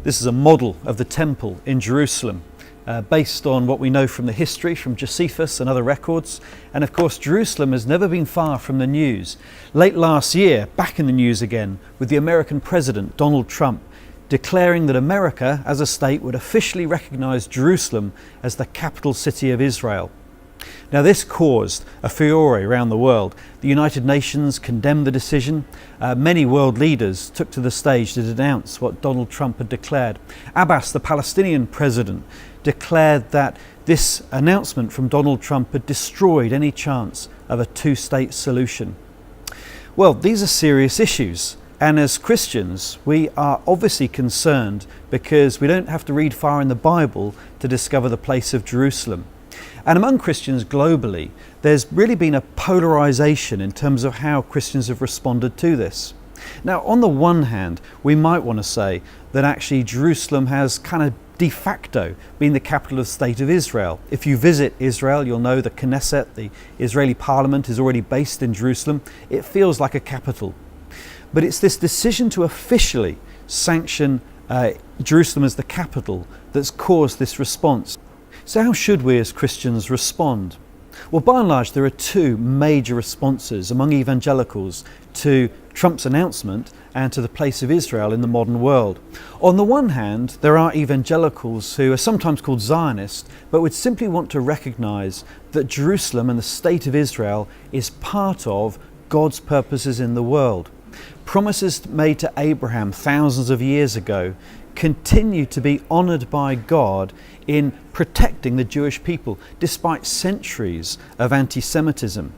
This is a model of the temple in Jerusalem, based on what we know from the history, from Josephus and other records. And of course, Jerusalem has never been far from the news. Late last year, back in the news again, with the American president, Donald Trump, declaring that America, as a state, would officially recognize Jerusalem as the capital city of Israel. Now, this caused a furore around the world. The United Nations condemned the decision. Many world leaders took to the stage to denounce what Donald Trump had declared. Abbas, the Palestinian president, declared that this announcement from Donald Trump had destroyed any chance of a two-state solution. Well, these are serious issues. And as Christians, we are obviously concerned because we don't have to read far in the Bible to discover the place of Jerusalem. And among Christians globally, there's really been a polarization in terms of how Christians have responded to this. Now, on the one hand, we might want to say that actually Jerusalem has kind of de facto been the capital of the state of Israel. If you visit Israel, you'll know the Knesset, the Israeli parliament, is already based in Jerusalem. It feels like a capital. But it's this decision to officially sanction Jerusalem as the capital that's caused this response. So how should we as Christians respond? Well, by and large, there are two major responses among evangelicals to Trump's announcement and to the place of Israel in the modern world. On the one hand, there are evangelicals who are sometimes called Zionists, but would simply want to recognize that Jerusalem and the state of Israel is part of God's purposes in the world. Promises made to Abraham thousands of years ago continue to be honored by God in protecting the Jewish people despite centuries of anti-Semitism.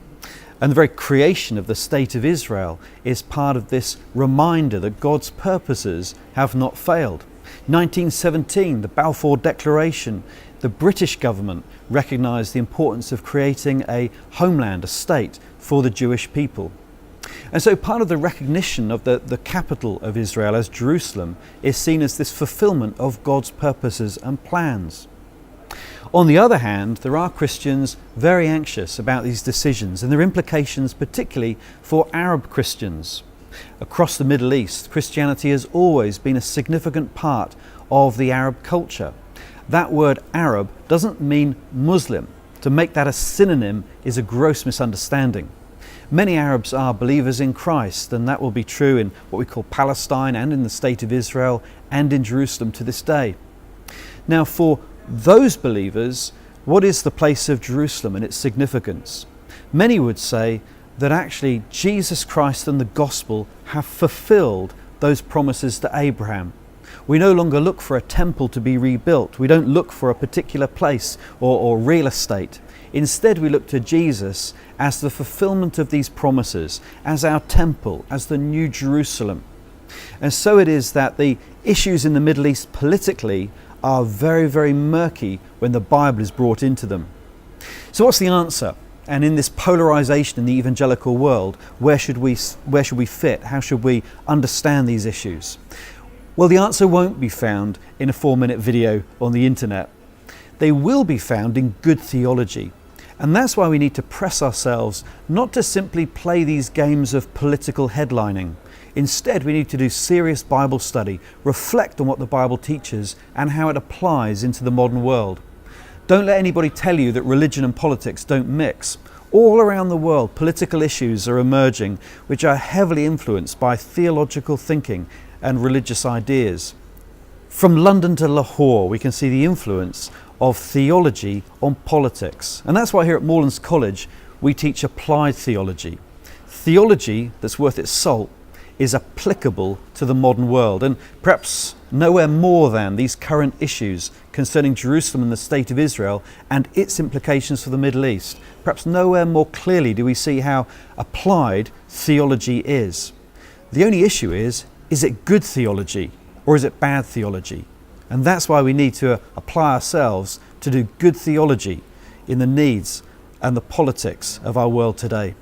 And the very creation of the state of Israel is part of this reminder that God's purposes have not failed. 1917, the Balfour Declaration, the British government recognized the importance of creating a homeland, a state for the Jewish people. And so part of the recognition of the capital of Israel as Jerusalem is seen as this fulfillment of God's purposes and plans. On the other hand, there are Christians very anxious about these decisions and their implications, particularly for Arab Christians. Across the Middle East, Christianity has always been a significant part of the Arab culture. That word Arab doesn't mean Muslim. To make that a synonym is a gross misunderstanding. Many Arabs are believers in Christ, and that will be true in what we call Palestine and in the state of Israel and in Jerusalem to this day. Now, for those believers, what is the place of Jerusalem and its significance? Many would say that actually Jesus Christ and the gospel have fulfilled those promises to Abraham. We no longer look for a temple to be rebuilt. We don't look for a particular place or real estate. Instead, we look to Jesus as the fulfillment of these promises, as our temple, as the new Jerusalem. And so it is that the issues in the Middle East politically are very, very murky when the Bible is brought into them. So what's the answer? And in this polarization in the evangelical world, where should we fit? How should we understand these issues? Well, the answer won't be found in a 4-minute video on the internet. They will be found in good theology. And that's why we need to press ourselves not to simply play these games of political headlining. Instead, we need to do serious Bible study, reflect on what the Bible teaches and how it applies into the modern world. Don't let anybody tell you that religion and politics don't mix. All around the world, political issues are emerging which are heavily influenced by theological thinking and religious ideas. From London to Lahore, we can see the influence of theology on politics. And that's why here at Moorlands College, we teach applied theology. Theology that's worth its salt is applicable to the modern world, and perhaps nowhere more than these current issues concerning Jerusalem and the state of Israel and its implications for the Middle East. Perhaps nowhere more clearly do we see how applied theology is. The only issue is it good theology or is it bad theology? And that's why we need to apply ourselves to do good theology in the needs and the politics of our world today.